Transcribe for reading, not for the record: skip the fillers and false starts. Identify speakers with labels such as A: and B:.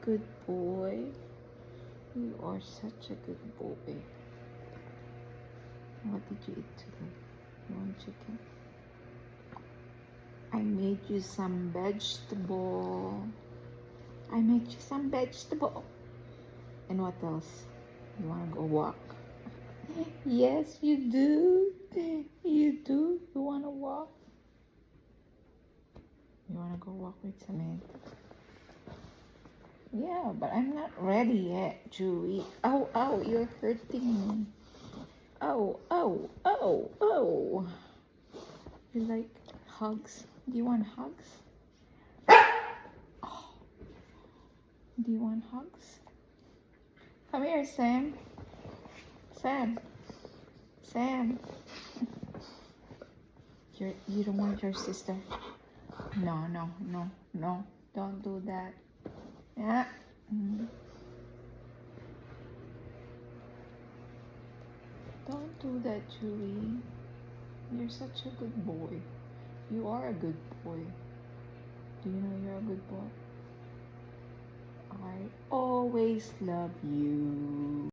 A: good boy. You are such a good boy. What did you eat today? You want chicken? I made you some vegetable. I made you some vegetable. And what else? You want to go walk? Yes, you do. You do. You want to walk? You want to go walk with Samantha? Yeah, but I'm not ready yet, Chewy. Oh, oh, you're hurting me. Oh, oh, oh, oh. You like hugs? Do you want hugs? Oh. Do you want hugs? Come here, Sam. Sam. Sam. You don't want your sister? No, no, no, no. Don't do that. Yeah. Don't do that, Chewy. You're such a good boy. You are a good boy. Do you know you're a good boy? I always love you.